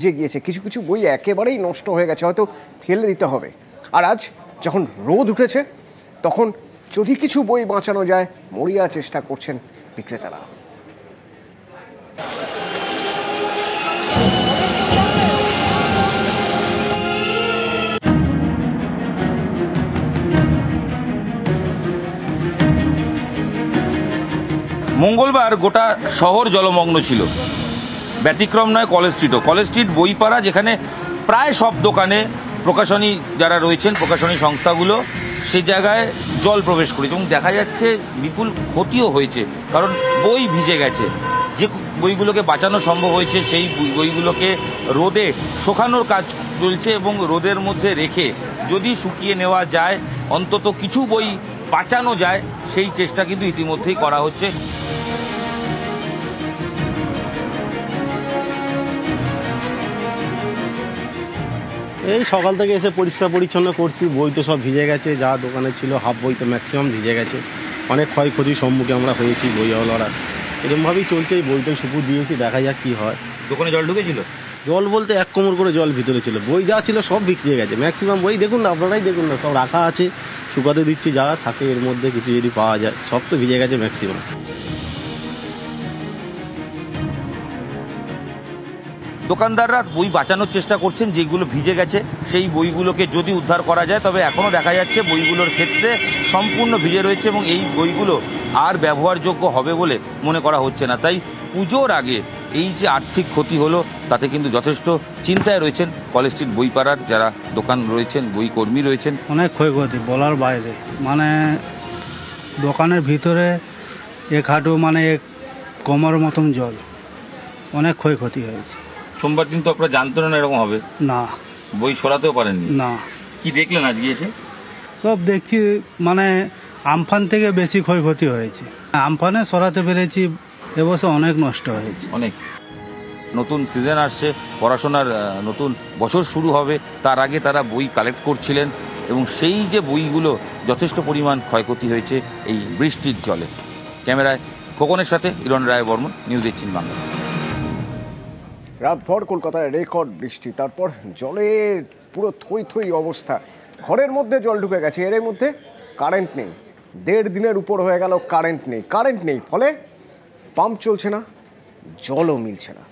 যে গিয়েছে, কিছু কিছু বই একেবারেই নষ্ট হয়ে গেছে, হয়তো ফেলে দিতে হবে। আর আজ যখন রোদ উঠেছে তখন যদি কিছু বই বাঁচানো যায় মরিয়া চেষ্টা করছেন বিক্রেতারা। মঙ্গলবার গোটা শহর জলমগ্ন ছিল, ব্যতিক্রম নয় কলেজ স্ট্রিটও। কলেজ স্ট্রিট বইপাড়া, যেখানে প্রায় সব দোকানে প্রকাশনী যারা রয়েছেন, প্রকাশনী সংস্থাগুলো, সেই জায়গায় জল প্রবেশ করেছে এবং দেখা যাচ্ছে বিপুল ক্ষতিও হয়েছে, কারণ বই ভিজে গেছে। যে বইগুলোকে বাঁচানো সম্ভব হয়েছে সেই বইগুলোকে রোদে শুকানোর কাজ চলছে এবং রোদের মধ্যে রেখে যদি শুকিয়ে নেওয়া যায়, অন্তত কিছু বই বাঁচানো যায়, সেই চেষ্টা কিন্তু ইতিমধ্যেই করা হচ্ছে। এই সকাল থেকে এসে পরিষ্কার পরিচ্ছন্ন করছি, বই তো সব ভিজে গেছে, যা দোকানে ছিল হাফ বই তো ম্যাক্সিমাম ভিজে গেছে। অনেক ক্ষয়ক্ষতির সম্মুখে আমরা হয়েছি বইওয়ালারা। এরকমভাবেই চলছে, এই বইটাই সুপুর দিয়েছি, দেখা যাক কী হয়। দোকানে জল ঢুকেছিল? জল বলতে 1 কোমর করে জল ভিতরে ছিল, বই যা ছিল সব ভিজে গেছে ম্যাক্সিমাম বই। দেখুন না, আপনারাই দেখুন না, সব রাখা আছে, শুকাতে দিচ্ছি, যা থাকে এর মধ্যে কিছু যদি পাওয়া যায়। সব তো ভিজে গেছে ম্যাক্সিমাম। দোকানদাররা বই বাঁচানোর চেষ্টা করছেন, যেগুলো ভিজে গেছে সেই বইগুলোকে যদি উদ্ধার করা যায়। তবে এখনও দেখা যাচ্ছে বইগুলোর ক্ষেত্রে সম্পূর্ণ ভিজে রয়েছে এবং এই বইগুলো আর ব্যবহারযোগ্য হবে বলে মনে করা হচ্ছে না। তাই পুজোর আগে এই যে আর্থিক ক্ষতি হলো, তাতে কিন্তু যথেষ্ট চিন্তায় রয়েছেন কলেজ স্ট্রিট বইপাড়ার যারা দোকান রয়েছেন, বই কর্মী রয়েছেন। অনেক ক্ষয়ক্ষতি বলার বাইরে, মানে দোকানের ভিতরে 1 হাঁটু মানে 1 কোমর মতন জল, অনেক ক্ষয়ক্ষতি হয়েছে। সোমবার দিন তো আপনারা জানতেন না এরকম হবে? না, বই সরাতেও পারেননি? না। কি দেখলেন আজকে এসে? সব দেখছি মানে আমফান থেকে বেশি ক্ষয়ক্ষতি হয়েছে। আমফানে সরাতে পেরেছি, এবছর অনেক নষ্ট হয়েছে। অনেক। নতুন সিজন আসছে, পড়াশোনার নতুন বছর শুরু হবে, তার আগে তারা বই কালেক্ট করছিলেন এবং সেই যে বইগুলো যথেষ্ট পরিমাণ ক্ষয়ক্ষতি হয়েছে এই বৃষ্টির জলে। ক্যামেরায় খোকনের সাথে ইরণ রায় বর্মন, নিউজ 18 বাংলা। রাতভর কলকাতায় রেকর্ড বৃষ্টি, তারপর জলের পুরো থই থই অবস্থা, ঘরের মধ্যে জল ঢুকে গেছে। এর মধ্যে কারেন্ট নেই, 1.5 দিনের উপর হয়ে গেল কারেন্ট নেই, ফলে পাম্প চলছে না, জলও মিলছে না।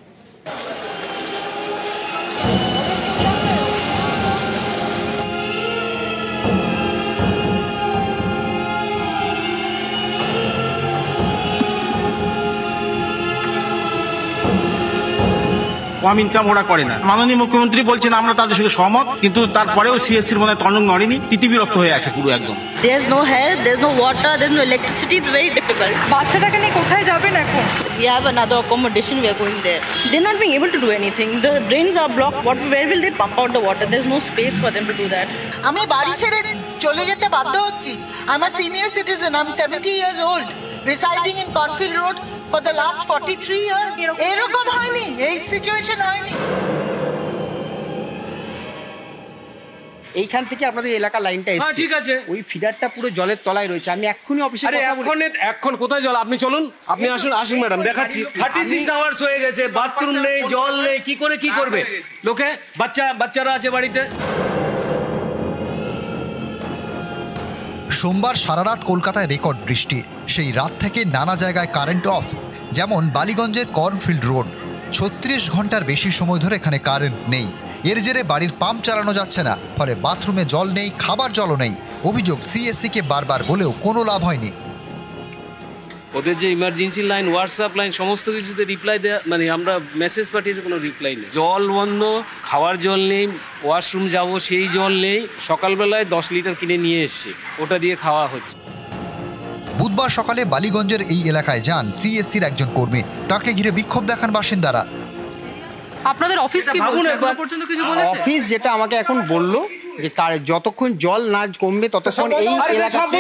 কম ইনকাম ওরা করে না। মাননীয় মুখ্যমন্ত্রী বলছেন আমরা তাদের সঙ্গে সহমত, কিন্তু তারপরেও সিএসসির মনে তরঙ্গ নড়েনি, তিতিবিরক্ত হয়ে আছে পুরো একদম। There's no health, there's no water, there's no electricity. It's very difficult. বাচ্চাটাকে নিয়ে কোথায় যাবেন এখন? We have another accommodation. We are going there. They're not being able to do anything. The drains are blocked. Where will they pump out the water? There's no space for them to do that. আমি বাড়ি ছেড়ে চলে যেতে বাধ্য হচ্ছি। I'm a senior citizen. I'm 70 years old, residing in Cornfield Road for the last 43 years. এরকম হয়নি, এই সিচুয়েশন হয়নি। এইখান থেকে আপনাদের এলাকার লাইনটা এসছে, ঠিক আছে, ওই ফিডারটা পুরো জলের তলায় রয়েছে। আমি এক্ষুনি অফিসে এখন কোথায় জল? আপনি চলুন, আপনি আসুন ম্যাডাম, দেখাচ্ছি। 36 আওয়ার্স হয়ে গেছে, বাথরুম নেই, জল নেই, কি করবে লোকে? বাচ্চারা আছে বাড়িতে। সোমবার সারা রাত কলকাতায় রেকর্ড বৃষ্টি, সেই রাত থেকে নানা জায়গায় কারেন্ট অফ। যেমন বালিগঞ্জের কর্নফিল্ড রোড, 36 ঘন্টার বেশি সময় ধরে এখানে কারেন্ট নেই। এর জেরে বাড়ির পাম্প চালানো যাচ্ছে না, ফলে বাথরুমে জল নেই, খাবার জলও নেই। অভিযোগ সিএসসিকে বারবার বলেও কোনো লাভ হয়নি। ওদের যে ইমার্জেন্সি লাইন, হোয়াটসঅ্যাপ লাইন, সমস্ত কিছুতে রিপ্লাই দেওয়া, মানে আমরা মেসেজ পাঠিয়েছি, কোনো রিপ্লাই নেই। জল বন্ধ, খাওয়ার জল নেই, ওয়াশরুম যাব সেই জল নেই। সকালবেলায় 10 লিটার কিনে নিয়ে এসছি, ওটা দিয়ে খাওয়া হচ্ছে। বুধবার সকালে বালিগঞ্জের এই এলাকায় যান সিএসসির একজন কর্মী, তাকে ঘিরে বিক্ষোভ দেখান বাসিন্দারা। আপনাদের অফিস কি বলছে? পর্যন্ত কিছু বলেছে? অফিস যেটা আমাকে এখন বললো যে যতক্ষণ জল না কমবে ততক্ষণ এই এলাকাতে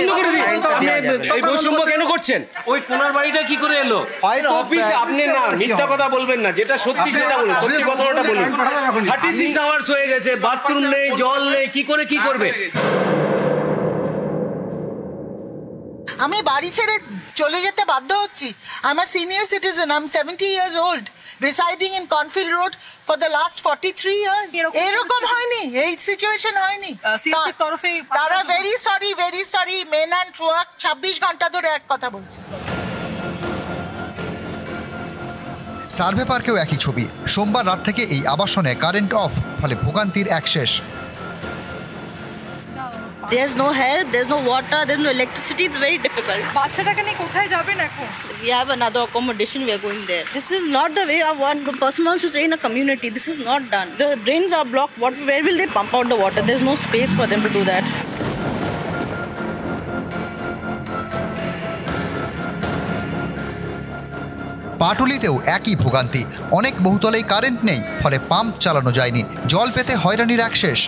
এই বৈষম্য কেন করছেন? ওই কোনার বাড়িটা কি করে এলো? অফিস আপনি না মিথ্যা কথা বলবেন না, যেটা সত্যি সেটা বলুন, সত্যি কথাটা বলুন। 36 আওয়ার্স হয়ে গেছে, বাথরুম নেই, জল নেই, কি করবে? আমি বাড়ি ছেড়ে চলে যেতে বাধ্য হচ্ছি। I am a senior citizen, I am 70 years old, residing in কনফিল্ড road for the last 43 years. এরকম হয়নি, এই সিচুয়েশন হয়নি। তারা very sorry men and work 26 ঘন্টা ধরে এক কথা বলছে। সার্ভে পার্কেও একই ছবি। সোমবার রাত থেকে এই আবাসনে কারেন্ট অফ, ফলে ভোগান্তির এক শেষ। There's no help, there's no water, there's no electricity. It's very difficult. বাচ্চাটাকে নিয়ে কোথায় যাবেন এখন? We have another accommodation. We are going there. This is not the way of one person wants to stay in a community. This is not done. The drains are blocked. Where will they pump out the water? There's no space for them to do that. পাটুলিতেও একই ভোগান্তি। অনেক বহুতলেই current নেই, ফলে pump চালানো যায়নি। জল পেতে হয়রানির এক শেষ।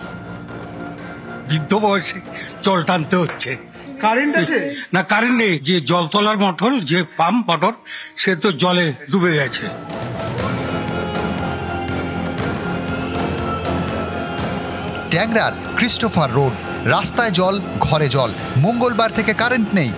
বৃদ্ধ বয়সে জল টানতে হচ্ছে। কারেন্ট আছে না, কারেন্ট নেই। যে জল তোলার মোটর, যে পাম্প মোটর, সে তো জলে ডুবে গেছে। ট্যাংরার ক্রিস্টোফার রোড, রাস্তায় জল, ঘরে জল। মঙ্গলবার থেকে কারেন্ট নেই।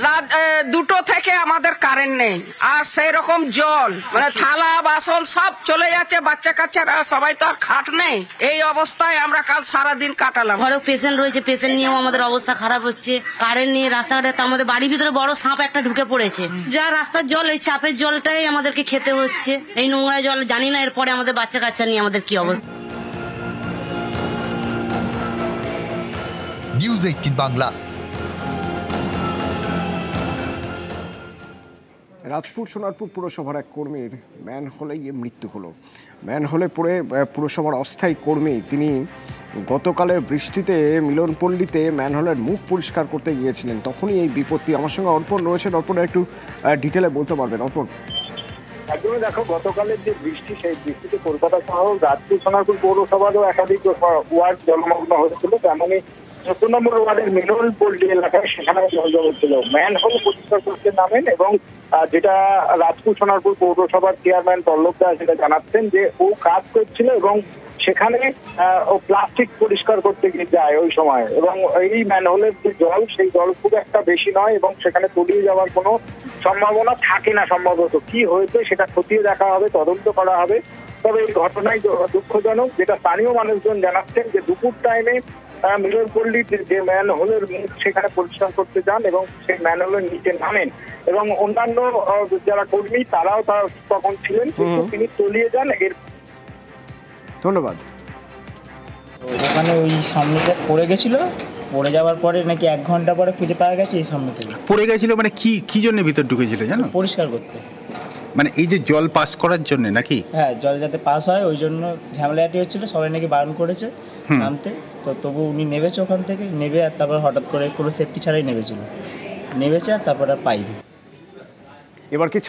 রাত 2টো থেকে আমাদের কারেন্ট নেই, আর সেই রকম জল, মানে থালা বাসন সব চলে যাচ্ছে। বাচ্চা কাচ্চারা সবাই তো আর খাট নেই। এই অবস্থায় আমরা কাল সারাদিন কাটালাম। ঘরে পেশেন্ট রয়েছে, পেশেন্ট নিয়েও আমাদের অবস্থা খারাপ হচ্ছে। কারেন্ট নিয়ে রাস্তাঘাটে, তো আমাদের বাড়ির ভিতরে বড় সাপ একটা ঢুকে পড়েছে। যা রাস্তার জল, এই চাপের জলটাই আমাদেরকে খেতে হচ্ছে। এই নোংরা জল, জানি না এরপরে আমাদের বাচ্চা কাচ্চা নিয়ে আমাদের কি অবস্থা। নিউজ 18 বাংলা। রাজপুর সোনারপুর পুরসভার এক কর্মীর ম্যানহোলে গিয়ে মৃত্যু হলো। ম্যানহোলে পড়ে পুরসভার অস্থায়ী কর্মী তিনি গতকালের বৃষ্টিতে মিলনপল্লীতে ম্যানহোলের মুখ পরিষ্কার করতে গিয়েছিলেন, তখনই এই বিপত্তি। আমার সঙ্গে অর্পণ রয়েছেন, অর্পণ একটু ডিটেলে বলতে পারবেন অর্পণ? একদমই, দেখো গতকালের যে বৃষ্টি, সেই বৃষ্টিতে কলকাতা সহ রাজপুর সোনারপুর পৌরসভারও একাধিক ওয়ার্ড জলমগ্ন হয়েছিল। তেমনই 14 নম্বর ওয়ার্ডের মিলনপল্লী এলাকায় সেখানে জল জমেছিল। ম্যানহোল পরিষ্কার করতে নামেন এবং যেটা রাজপুর সোনারপুর পৌরসভার চেয়ারম্যান পল্লব দাস যেটা জানাচ্ছেন যে ও কাজ করছিল এবং সেখানে ও প্লাস্টিক পরিষ্কার করতে গিয়ে যায় ওই সময়, এবং এই ম্যানহোলের যে জল, সেই জল খুব একটা বেশি নয় এবং সেখানে তলিয়ে যাওয়ার কোনো সম্ভাবনা থাকে না। সম্ভবত কি হয়েছে সেটা খতিয়ে দেখা হবে, তদন্ত করা হবে। তবে এই ঘটনায় দুঃখজনক, যেটা স্থানীয় মানুষজন জানাচ্ছেন যে দুপুর টাইমে মিলনপল্লীর যে ম্যানহোলের মুখ সেখানে পরিষ্কার করতে যান এবং সেই ম্যানহোলের নিচে নামেন, এবং অন্যান্য যারা কর্মী তারাও তখন ছিলেন, কিন্তু তিনি তলিয়ে যান। এর ধন্যবাদ। ওখানে ওই সামনেটা পড়ে গেছিল, পড়ে যাওয়ার পরে নাকি 1 ঘন্টা পরে খুঁজে পাওয়া গেছে এই সামনে থেকে। পড়ে গেছিল মানে কি জন্য ভিতর ঢুকেছিল জানো? পরিষ্কার করতে, মানে এই যে জল পাস করার জন্য নাকি? হ্যাঁ, জল যাতে পাস হয় ওই জন্য ঝামেলাটি হচ্ছিল। সবাই নাকি বারণ করেছে নামতে, তো তবু উনি নেমেছে ওখান থেকে, নেবে আর তারপর হঠাৎ করে কোনো সেফটি ছাড়াই নেমেছে আর তারপর আর পাইনি। এবার কি